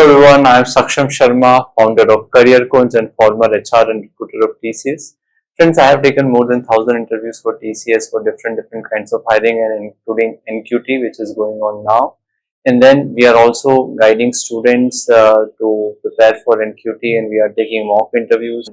everyone, I am Saksham Sharma, founder of CareerKunj and former HR and recruiter of TCS. Friends, I have taken more than 1,000 interviews for TCS for different kinds of hiring and including NQT, which is going on now. And then we are also guiding students to prepare for NQT, and we are taking mock interviews.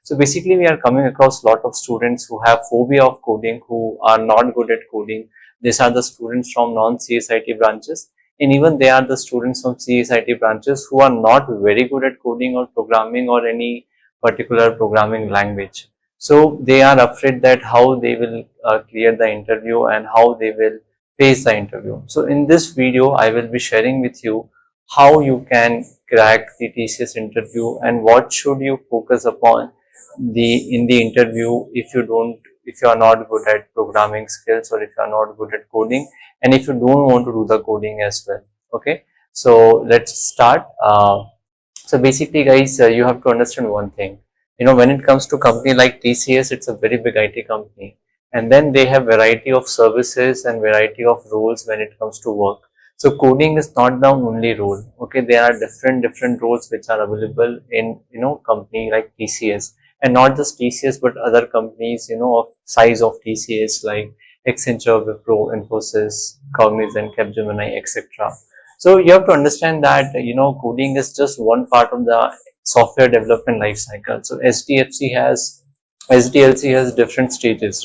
So basically, we are coming across a lot of students who have phobia of coding, who are not good at coding. These are the students from non-CSIT branches. And even they are the students from CSIT branches who are not very good at coding or programming or any particular programming language. So they are afraid that how they will clear the interview and how they will face the interview. So in this video, I will be sharing with you how you can crack the TCS interview and what should you focus upon in the interview if you are not good at programming skills or if you are not good at coding, and if you don't want to do the coding as well. Okay, so let's start. So basically guys, you have to understand one thing. When it comes to company like TCS, it's a very big IT company, and then they have variety of services and variety of roles when it comes to work. So coding is not the only role. Okay, there are different roles which are available in company like TCS, and not just TCS but other companies of size of TCS like Accenture, Wipro, Infosys, Cognizant, Capgemini, etc. So you have to understand that coding is just one part of the software development life cycle. So SDLC has different stages,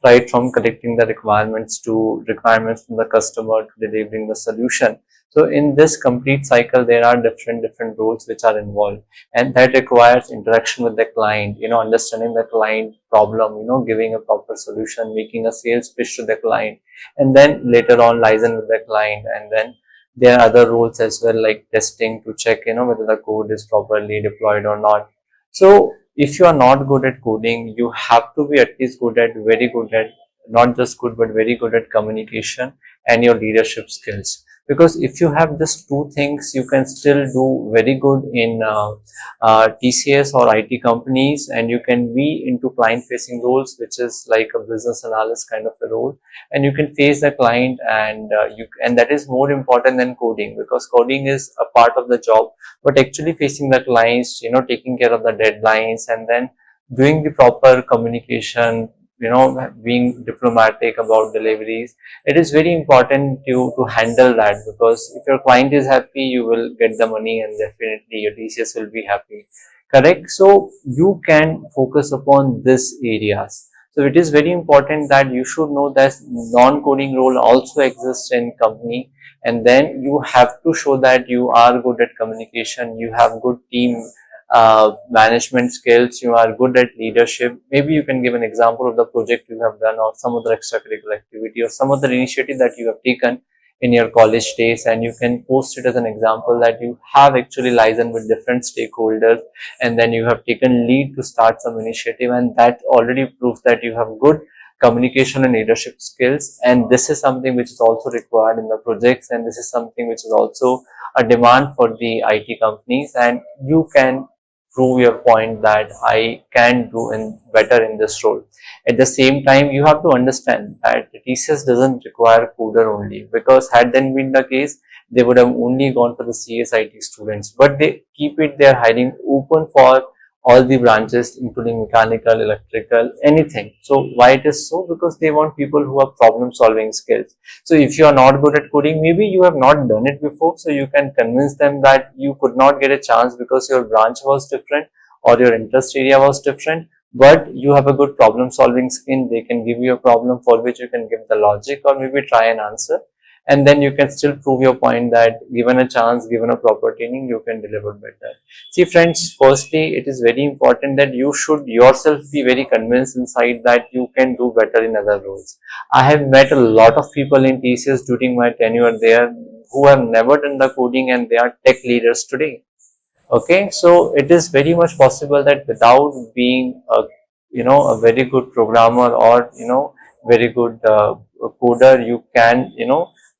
right from collecting the requirements to requirements from the customer to delivering the solution. So in this complete cycle, there are different roles which are involved, and that requires interaction with the client, understanding the client problem, giving a proper solution, making a sales pitch to the client, and then later on liaison with the client. And then there are other roles as well, like testing to check, whether the code is properly deployed or not. So if you are not good at coding, you have to be at least very good at, not just good, but very good at communication and your leadership skills. Because if you have these two things, you can still do very good in TCS or IT companies, and you can be into client facing roles, which is like a business analyst kind of a role, and you can face the client, and that is more important than coding, because coding is a part of the job, but actually facing the clients, taking care of the deadlines, and then doing the proper communication, being diplomatic about deliveries. It is very important to handle that, because if your client is happy, you will get the money, and definitely your TCS will be happy. Correct? So you can focus upon these areas. So it is very important that you should know that non-coding role also exists in company, and then you have to show that you are good at communication, you have good team management skills, you are good at leadership. Maybe you can give an example of the project you have done, or some other extracurricular activity, or some other initiative that you have taken in your college days, and you can post it as an example that you have actually liaisoned with different stakeholders, and then you have taken lead to start some initiative, and that already proves that you have good communication and leadership skills. And this is something which is also required in the projects, and this is something which is also a demand for the IT companies, and you can prove your point that I can do better in this role. At the same time, you have to understand that TCS doesn't require coder only, because had that been the case, they would have only gone for the CSIT students, but they keep their hiring open for all the branches, including mechanical, electrical, anything. So why it is so? Because they want people who have problem solving skills. So if you are not good at coding, maybe you have not done it before, so you can convince them that you could not get a chance because your branch was different or your interest area was different, but you have a good problem solving skill. They can give you a problem for which you can give the logic or maybe try an answer, and then you can still prove your point that given a chance, given a proper training, you can deliver better. See friends, firstly, it is very important that you should yourself be very convinced inside that you can do better in other roles. I have met a lot of people in TCS during my tenure there who have never done the coding, and they are tech leaders today. Okay, so it is very much possible that without being a very good programmer or very good coder, you can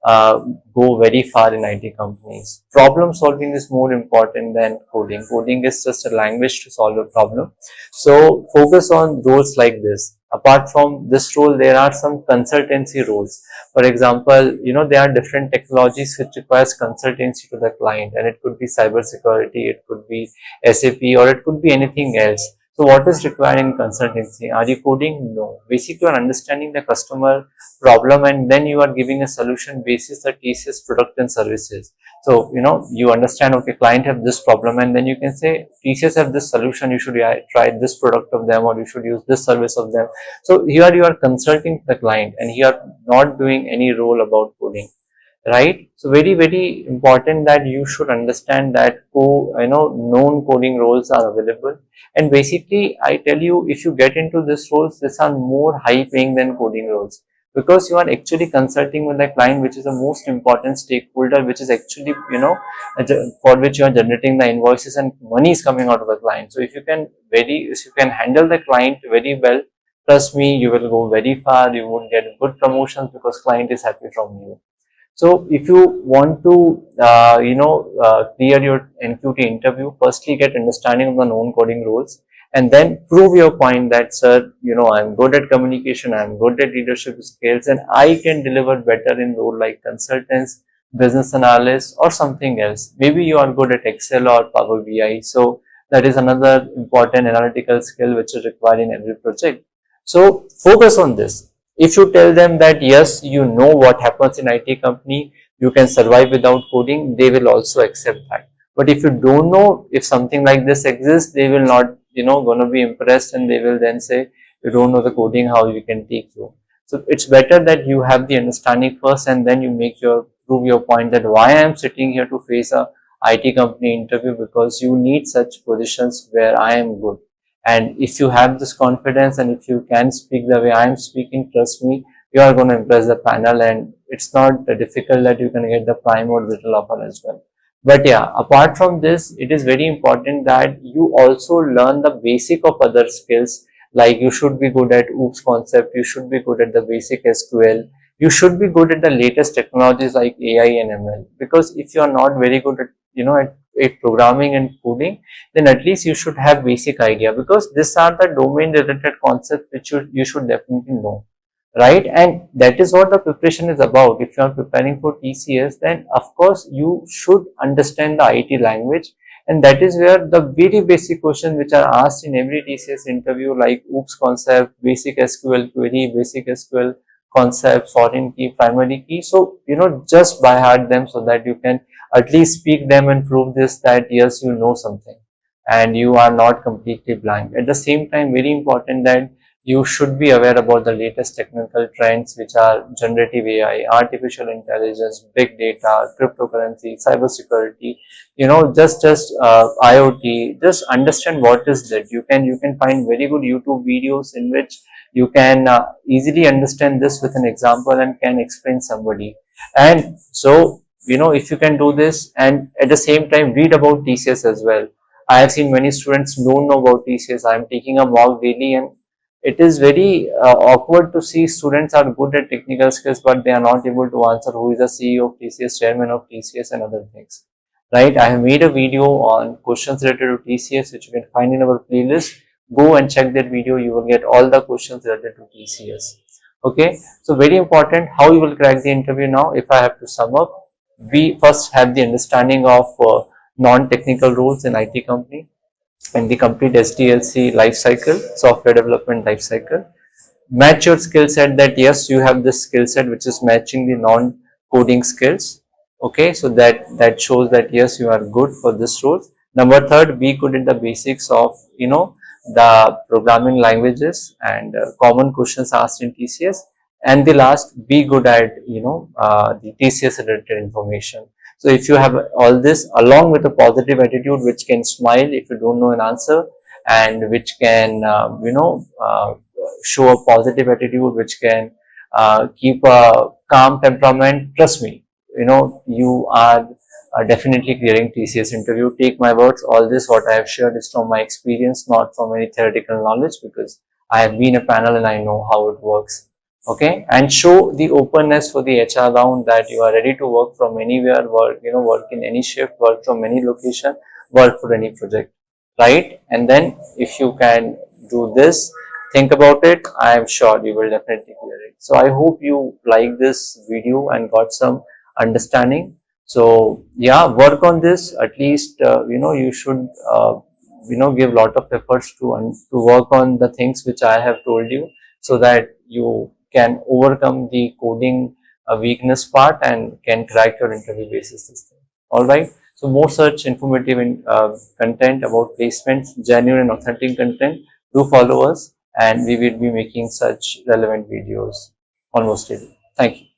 go very far in IT companies. Problem solving is more important than coding. Coding is just a language to solve a problem. So focus on roles like this. Apart from this role, there are some consultancy roles. For example, there are different technologies which requires consultancy to the client, and it could be cybersecurity, it could be SAP, or it could be anything else. So what is required in consultancy? Are you coding? No. Basically, you are understanding the customer problem, and then you are giving a solution basis the TCS product and services. So, you understand, okay, client have this problem, and then you can say, TCS have this solution, you should try this product of them, or you should use this service of them. So here you are consulting the client, and you are not doing any role about coding, right? So very, very important that you should understand that known coding roles are available. And basically, I tell you, if you get into these roles, these are more high paying than coding roles, because you are actually consulting with the client, which is the most important stakeholder, which is actually, for which you are generating the invoices and money is coming out of the client. So if you can handle the client very well, trust me, you will go very far. You would get good promotions because client is happy from you. So if you want to, clear your NQT interview, firstly get understanding of the known coding roles, and then prove your point that, sir, I'm good at communication, I'm good at leadership skills, and I can deliver better in role like consultants, business analyst, or something else. Maybe you are good at Excel or Power BI. So that is another important analytical skill which is required in every project. So focus on this. If you tell them that yes, you know what happens in IT company, you can survive without coding, they will also accept that. But if you don't know if something like this exists, they will not, gonna be impressed, and they will then say, you don't know the coding, how we can take you. So it's better that you have the understanding first, and then you prove your point that why I am sitting here to face a IT company interview, because you need such positions where I am good. And if you have this confidence, and if you can speak the way I am speaking, trust me, you are going to impress the panel, and it's not difficult that you can get the prime or little offer as well. But yeah, apart from this, it is very important that you also learn the basic of other skills. Like you should be good at OOPS concept, you should be good at the basic SQL, you should be good at the latest technologies like AI and ML. Because if you are not very good at programming and coding, then at least you should have basic idea, because these are the domain related concepts which you should definitely know, right? And that is what the preparation is about. If you are preparing for TCS, then of course you should understand the IT language, and that is where the very basic questions which are asked in every TCS interview, like OOPS concept, basic SQL query, basic SQL concept, foreign key, primary key. So just by heart them, so that you can at least speak them and prove this, that yes, you know something and you are not completely blank. At the same time, very important that you should be aware about the latest technical trends, which are generative AI, artificial intelligence, big data, cryptocurrency, cybersecurity, just IoT. Just understand what is that. You can find very good YouTube videos in which you can easily understand this with an example and can explain somebody. And so, if you can do this, and at the same time read about TCS as well. I have seen many students don't know about TCS. I am taking a mock daily, and it is very awkward to see students are good at technical skills, but they are not able to answer who is the CEO of TCS, chairman of TCS, and other things. Right? I have made a video on questions related to TCS, which you can find in our playlist. Go and check that video. You will get all the questions related to TCS. Okay. So very important how you will crack the interview now. If I have to sum up, we first have the understanding of non-technical roles in IT company, and the complete SDLC life cycle, software development life cycle. Match your skill set, that yes, you have this skill set which is matching the non-coding skills. Okay, so that shows that yes, you are good for this role. Number third, be good in the basics of the programming languages and common questions asked in TCS. And the last, be good at the TCS related information. So if you have all this along with a positive attitude, which can smile if you don't know an answer, and which can show a positive attitude, which can keep a calm temperament, trust me, you are definitely clearing TCS interview. Take my words, all this what I have shared is from my experience, not from any theoretical knowledge, because I have been a panel and I know how it works. Okay, and show the openness for the HR round that you are ready to work from anywhere, work in any shift, work from any location, work for any project, right? And then if you can do this, think about it, I am sure you will definitely clear it. So I hope you like this video and got some understanding. So yeah, work on this. At least you should give lot of efforts to work on the things which I have told you, so that you can overcome the coding weakness part and can crack your interview basis system. All right. So more such informative content about placements, genuine and authentic content, do follow us, and we will be making such relevant videos almost daily. Thank you.